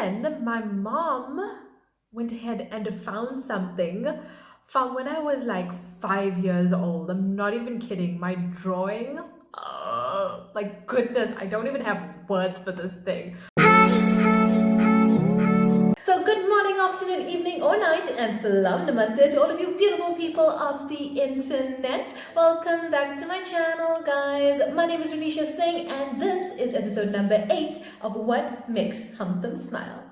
then my mom went ahead and found something from when I was like 5 years old. I'm not even kidding. My drawing, like goodness, I don't even have words for this thing. So good morning, afternoon, evening or night, and salam namaste to all of you beautiful people of the internet. Welcome back to my channel, guys. My name is Ren Xx, and this is episode number 8 of What Makes Them Smile.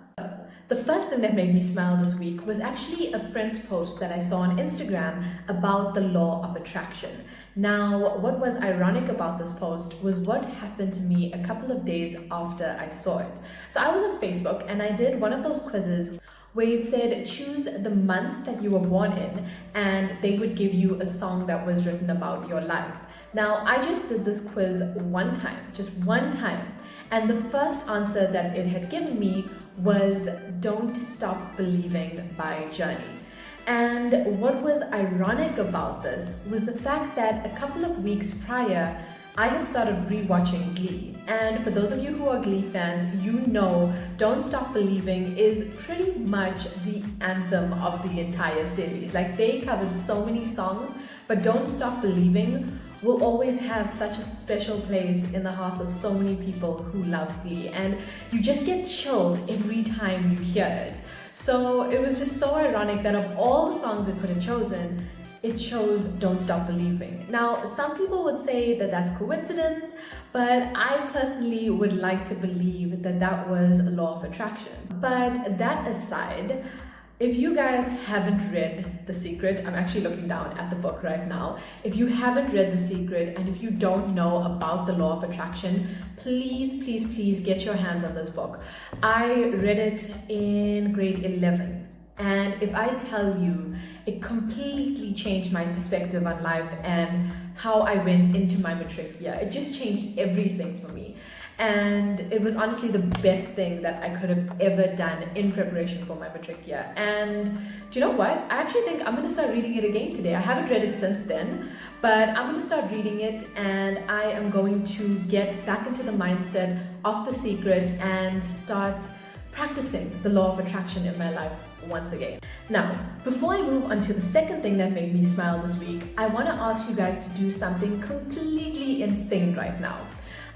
The first thing that made me smile this week was actually a friend's post that I saw on Instagram about the law of attraction. Now, what was ironic about this post was what happened to me a couple of days after I saw it. So I was on Facebook and I did one of those quizzes where it said choose the month that you were born in, and they would give you a song that was written about your life. Now, I just did this quiz one time, just one time. And the first answer that it had given me was Don't Stop Believing by Journey. And what was ironic about this was the fact that a couple of weeks prior, I had started rewatching Glee. And for those of you who are Glee fans, you know Don't Stop Believing is pretty much the anthem of the entire series. Like, they covered so many songs, but Don't Stop Believing will always have such a special place in the hearts of so many people who love Glee, and you just get chills every time you hear it. So it was just so ironic that of all the songs it could have chosen, it chose Don't Stop Believing. Now, some people would say that that's coincidence, but I personally would like to believe that that was a law of attraction. But that aside, if you guys haven't read The Secret, I'm actually looking down at the book right now. If you haven't read The Secret and if you don't know about the law of attraction, please, please, please get your hands on this book. I read it in grade 11. And if I tell you, it completely changed my perspective on life and how I went into my matric year. It just changed everything for me. And it was honestly the best thing that I could have ever done in preparation for my matric year. And do you know what? I actually think I'm going to start reading it again today. I haven't read it since then, but I'm going to start reading it, and I am going to get back into the mindset of The Secret and start practicing the law of attraction in my life once again. Now, before I move on to the second thing that made me smile this week, I want to ask you guys to do something completely insane right now.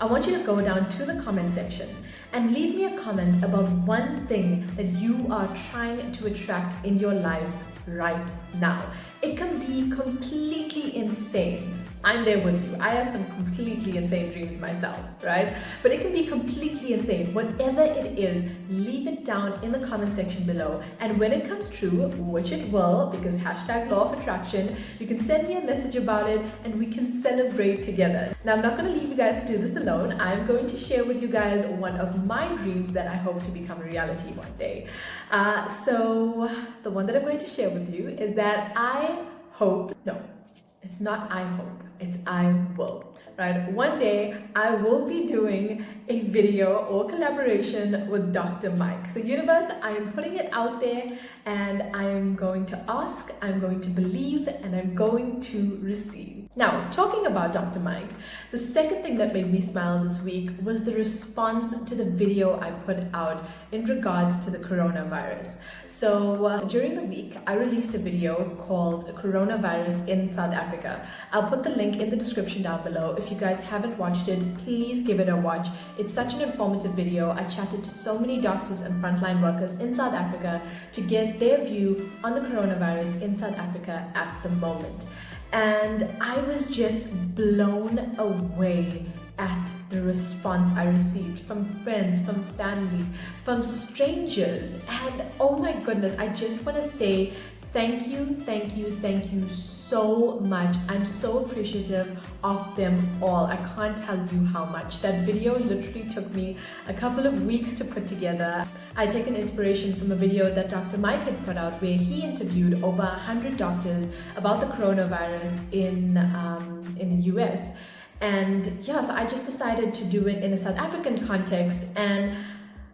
I want you to go down to the comment section and leave me a comment about one thing that you are trying to attract in your life right now. It can be completely insane. I'm there with you. I have some completely insane dreams myself, right? But it can be completely insane. Whatever it is, leave it down in the comment section below. And when it comes true, which it will, because hashtag law of attraction, you can send me a message about it and we can celebrate together. Now, I'm not going to leave you guys to do this alone. I'm going to share with you guys one of my dreams that I hope to become a reality one day. So the one that I'm going to share with you is that it's not I hope, it's I will, right? One day I will be doing a video or collaboration with Dr. Mike. So universe, I am putting it out there, and I am going to ask, I'm going to believe, and I'm going to receive. Now, talking about Dr. Mike, the second thing that made me smile this week was the response to the video I put out in regards to the coronavirus. So during the week, I released a video called Coronavirus in South Africa. I'll put the link in the description down below. If you guys haven't watched it, please give it a watch. It's such an informative video. I chatted to so many doctors and frontline workers in South Africa to get their view on the coronavirus in South Africa at the moment. And I was just blown away at the response I received from friends, from family, from strangers. And oh my goodness, I just want to say thank you, thank you, thank you so much. I'm so appreciative of them all. I can't tell you how much. That video literally took me a couple of weeks to put together. I take an inspiration from a video that Dr. Mike had put out where he interviewed over 100 doctors about the coronavirus in the US. And yeah, so I just decided to do it in a South African context. And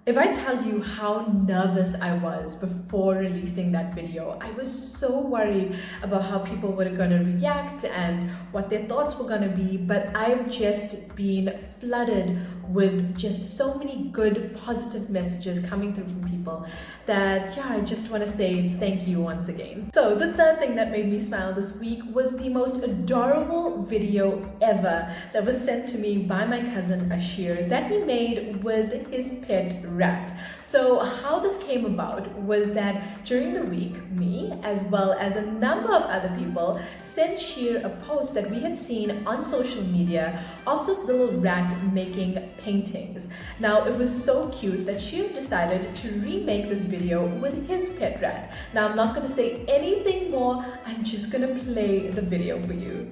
if I tell you how nervous I was before releasing that video, I was so worried about how people were going to react and what their thoughts were going to be, but I've just been flooded with just so many good, positive messages coming through from people that, yeah, I just want to say thank you once again. So the third thing that made me smile this week was the most adorable video ever that was sent to me by my cousin Ashir that he made with his pet rat. So how this came about was that during the week, me as well as a number of other people sent Shir a post that we had seen on social media of this little rat making paintings. Now it was so cute that Shir decided to remake this video with his pet rat. Now I'm not going to say anything more, I'm just going to play the video for you.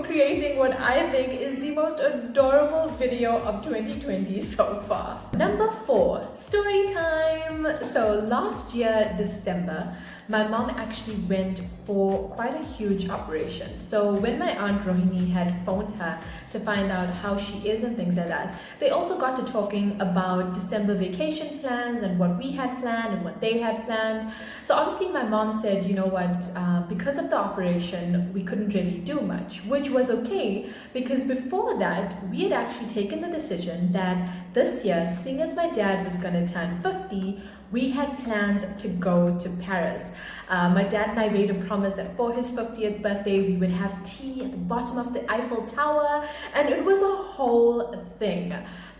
Creating what I think is the most adorable video of 2020 so far. Number 4, story time. So last year, December, my mom actually went for quite a huge operation. So when my aunt Rohini had phoned her to find out how she is and things like that, they also got to talking about December vacation plans and what we had planned and what they had planned. So obviously my mom said, you know what, because of the operation, we couldn't really do much, which was okay because before that, we had actually taken the decision that this year, seeing as my dad was going to turn 50, we had plans to go to Paris. My dad and I made a promise that for his 50th birthday, we would have tea at the bottom of the Eiffel Tower, and it was a whole thing.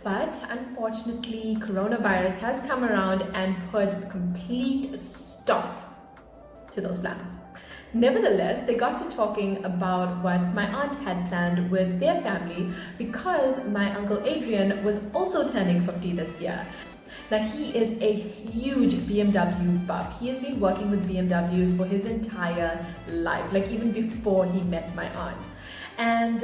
But unfortunately, coronavirus has come around and put a complete stop to those plans. Nevertheless, they got to talking about what my aunt had planned with their family because my uncle Adrian was also turning 50 this year. Now, he is a huge BMW buff. He has been working with BMWs for his entire life, like even before he met my aunt. And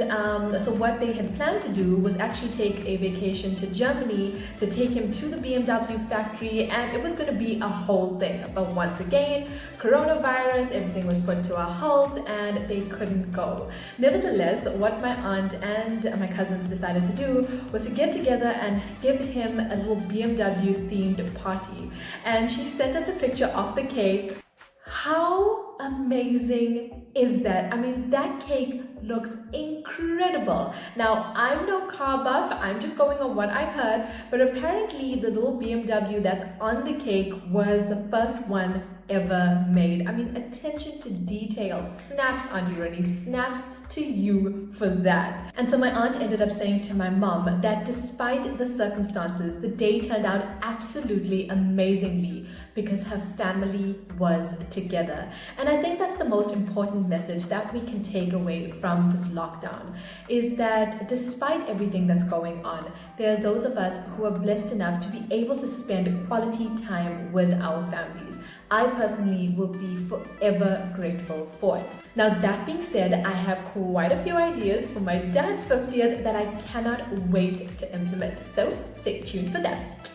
so what they had planned to do was actually take a vacation to Germany to take him to the BMW factory, and it was going to be a whole thing. But once again, coronavirus, everything was put to a halt and they couldn't go. Nevertheless, what my aunt and my cousins decided to do was to get together and give him a little BMW themed party. And she sent us a picture of the cake. How amazing is that? I mean, that cake looks incredible. Now, I'm no car buff, I'm just going on what I heard, but apparently the little BMW that's on the cake was the first one ever made. I mean, attention to detail. Snaps, Auntie Ronnie, snaps to you for that. And so my aunt ended up saying to my mom that despite the circumstances, the day turned out absolutely amazingly because her family was together. And I think that's the most important message that we can take away from this lockdown, is that despite everything that's going on, there are those of us who are blessed enough to be able to spend quality time with our families. I personally will be forever grateful for it. Now, that being said, I have quite a few ideas for my dad's 50th that I cannot wait to implement. So stay tuned for that.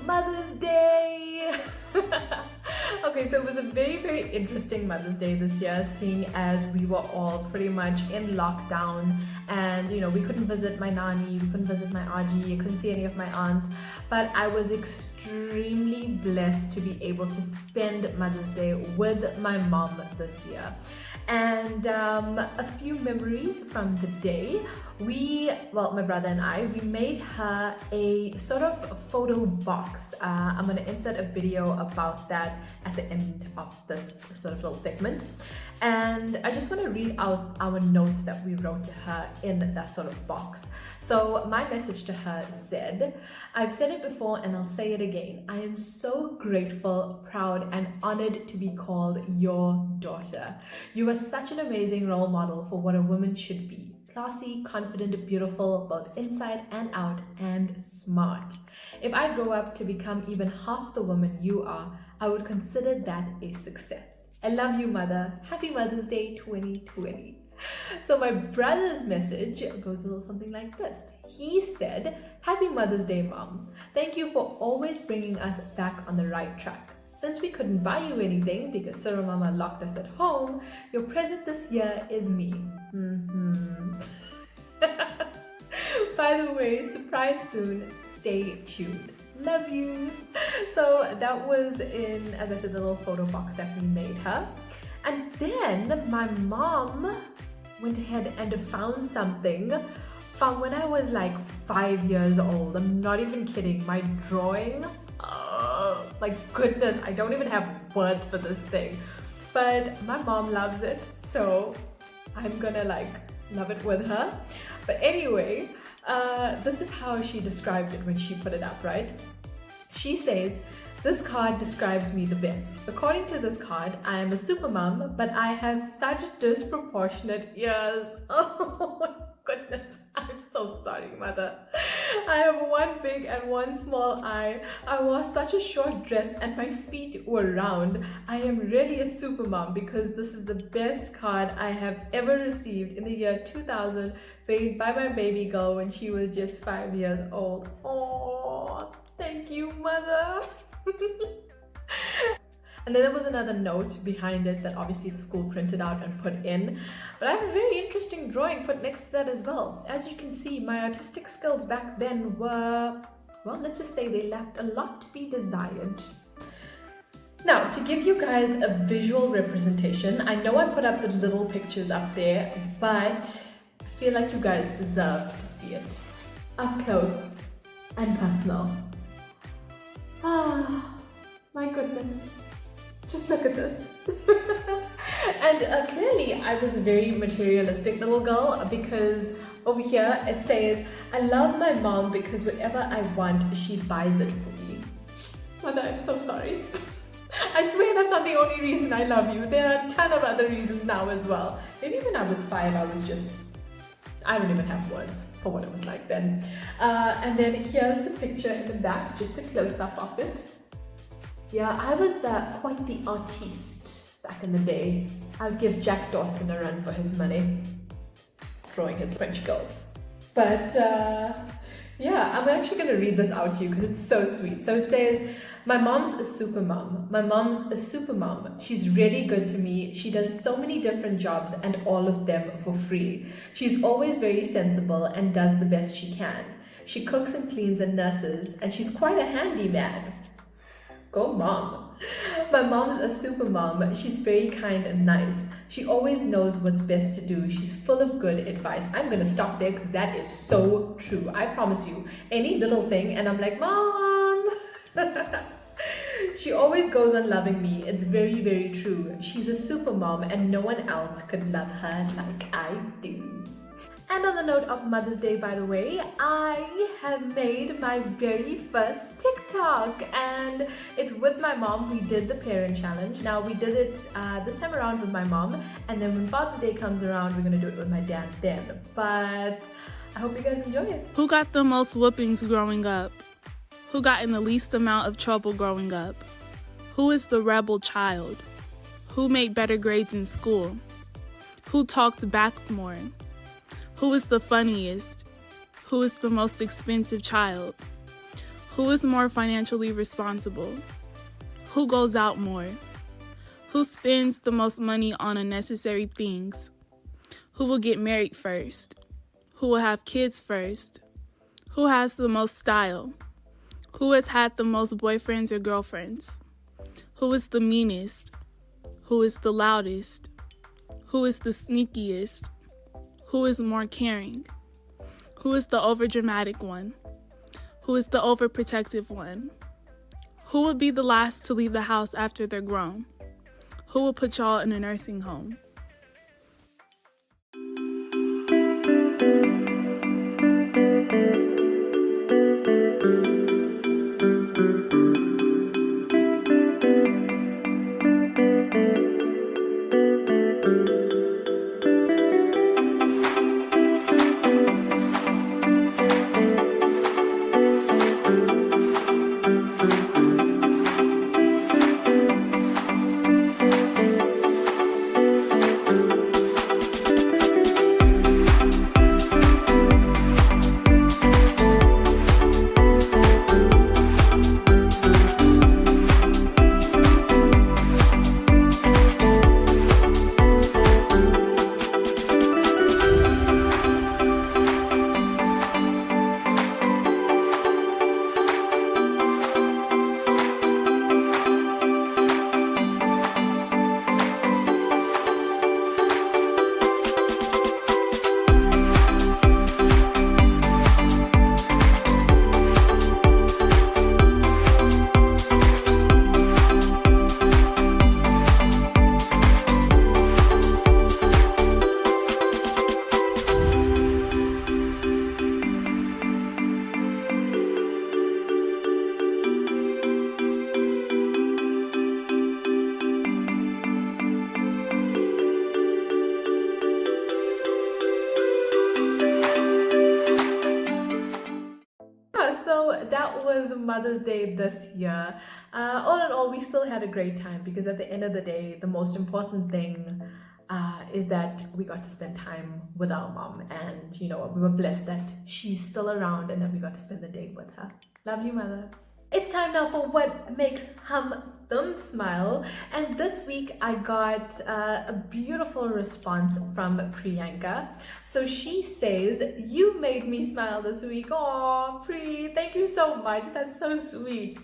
Mother's Day! Okay, so it was a very, very interesting Mother's Day this year, seeing as we were all pretty much in lockdown and, you know, we couldn't visit my nani, we couldn't visit my aji, I couldn't see any of my aunts, but I was extremely blessed to be able to spend Mother's Day with my mom this year. And a few memories from the day. My brother and I, we made her a sort of photo box. I'm going to insert a video about that at the end of this sort of little segment. And I just want to read out our notes that we wrote to her in that sort of box. So my message to her said, I've said it before and I'll say it again. I am so grateful, proud, and honored to be called your daughter. You are such an amazing role model for what a woman should be. Classy, confident, beautiful, both inside and out, and smart. If I grow up to become even half the woman you are, I would consider that a success. I love you, Mother. Happy Mother's Day 2020. So my brother's message goes a little something like this. He said, Happy Mother's Day, Mom. Thank you for always bringing us back on the right track. Since we couldn't buy you anything because Sir Mama locked us at home, your present this year is me. By the way, surprise soon. Stay tuned. Love you. So that was in, as I said, the little photo box that we made her. And then my mom went ahead and found something from when I was like 5 years old. I'm not even kidding. My drawing, like goodness, I don't even have words for this thing. But my mom loves it, so I'm gonna like love it with her. But anyway, this is how she described it when she put it up, right? She says, "This card describes me the best. According to this card, I am a super mom, but I have such disproportionate ears." Oh my goodness, I'm so sorry, mother. I have one big and one small eye. I wore such a short dress and my feet were round. I am really a super mom because this is the best card I have ever received in the year 2000, made by my baby girl when she was just 5 years old. Oh, thank you, mother. And then there was another note behind it that obviously the school printed out and put in. But I have a very interesting drawing put next to that as well. As you can see, my artistic skills back then were, well, let's just say they left a lot to be desired. Now, to give you guys a visual representation, I know I put up the little pictures up there, but I feel like you guys deserve to see it up close and personal. Ah, my goodness. Just look at this. And clearly I was a very materialistic little girl because over here it says, "I love my mom because whatever I want, she buys it for me." Mother, I'm so sorry. I swear that's not the only reason I love you. There are a ton of other reasons now as well. Maybe when I was 5, I don't even have words for what it was like then. And then here's the picture in the back, just a close-up of it. Yeah, I was quite the artiste back in the day. I'd give Jack Dawson a run for his money, drawing his French girls. But yeah, I'm actually going to read this out to you because it's so sweet. So it says, "My mom's a super mom. My mom's a super mom. She's really good to me. She does so many different jobs and all of them for free. She's always very sensible and does the best she can. She cooks and cleans and nurses, and she's quite a handyman." Go mom. "My mom's a super mom. She's very kind and nice. She always knows what's best to do. She's full of good advice." I'm gonna stop there because that is so true. I promise you, any little thing and I'm like, "Mom." "She always goes on loving me. It's very, very true. She's a super mom and no one else could love her like I do." And on the note of Mother's Day, by the way, I have made my very first TikTok and it's with my mom. We did the parent challenge. Now we did it this time around with my mom, and then when Father's Day comes around, we're gonna do it with my dad then. But I hope you guys enjoy it. Who got the most whoopings growing up? Who got in the least amount of trouble growing up? Who is the rebel child? Who made better grades in school? Who talked back more? Who is the funniest? Who is the most expensive child? Who is more financially responsible? Who goes out more? Who spends the most money on unnecessary things? Who will get married first? Who will have kids first? Who has the most style? Who has had the most boyfriends or girlfriends? Who is the meanest? Who is the loudest? Who is the sneakiest? Who is more caring? Who is the overdramatic one? Who is the overprotective one? Who will be the last to leave the house after they're grown? Who will put y'all in a nursing home? that was Mother's Day this year. All in all, we still had a great time because at the end of the day, the most important thing is that we got to spend time with our mom. And you know what? We were blessed that she's still around and that we got to spend the day with her. Love you, Mother. It's time now for what makes Thumb smile. And this week I got a beautiful response from Priyanka. So she says, "You made me smile this week." Oh, Pri, thank you so much. That's so sweet.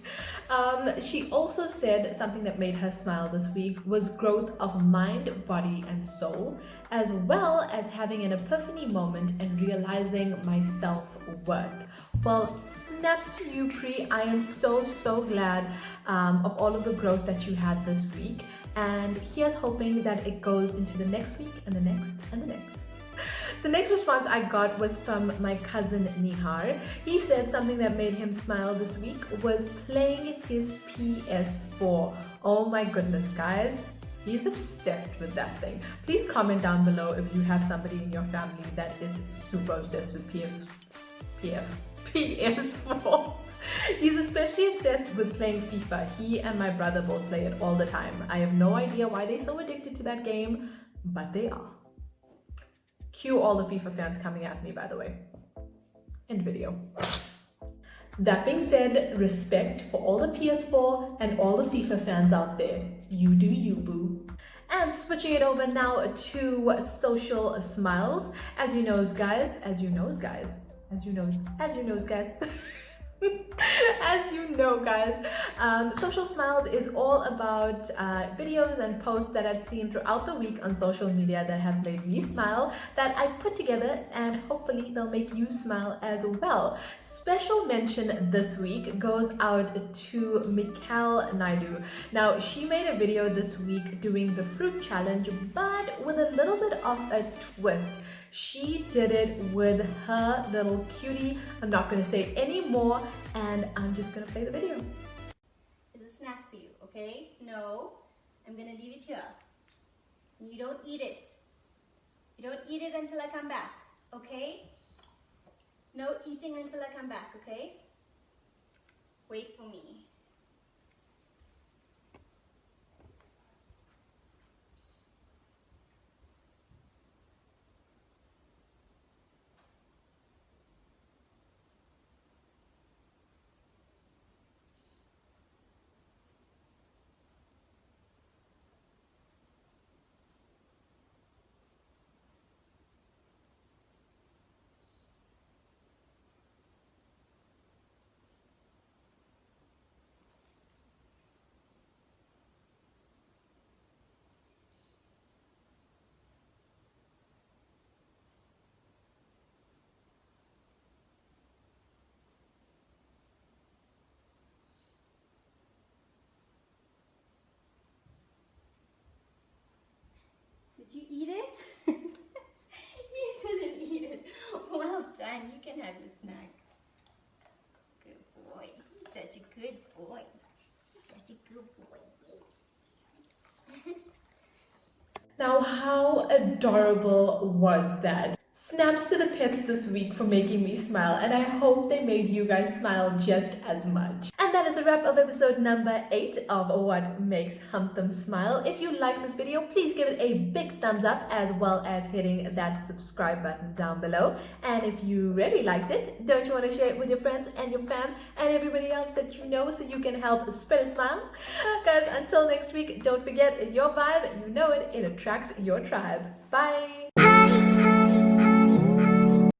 She also said something that made her smile this week was growth of mind, body, and soul, as well as having an epiphany moment and realizing my self-worth. Well, snaps to you, Pri. I am so glad of all of the growth that you had this week. And here's hoping that it goes into the next week and the next and the next. The next response I got was from my cousin Nihar. He said something that made him smile this week was playing his PS4. Oh my goodness, guys. He's obsessed with that thing. Please comment down below if you have somebody in your family that is super obsessed with PS4. He's especially obsessed with playing FIFA. He and my brother both play it all the time. I have no idea why they're so addicted to that game, but they are. Cue all the FIFA fans coming at me, by the way. End video. That being said, respect for all the PS4 and all the FIFA fans out there. You do you, boo. And switching it over now to social smiles. As you know, guys. As you know, guys. Social Smiles is all about videos and posts that I've seen throughout the week on social media that have made me smile, that I put together, and hopefully they'll make you smile as well. Special mention this week goes out to Mi'chal Naidoo. Now, she made a video this week doing the fruit challenge, but with a little bit of a twist. She did it with her little cutie. I'm not going to say any more, and I'm just going to play the video. It's a snack for you, okay? No, I'm going to leave it here. You don't eat it. You don't eat it until I come back, okay? No eating until I come back, okay? Wait for me. Did you eat it? You didn't eat it. Well done. You can have your snack. Good boy. You're such a good boy. Such a good boy. Now, how adorable was that? Snaps to the pets this week for making me smile, and I hope they made you guys smile just as much. And that is a wrap of episode number 8 of What Makes Thumb Smile. If you like this video, please give it a big thumbs up, as well as hitting that subscribe button down below. And if you really liked it, don't you want to share it with your friends and your fam and everybody else that you know, so you can help spread a smile? Guys, until next week, don't forget, your vibe, you know it, it attracts your tribe. Bye!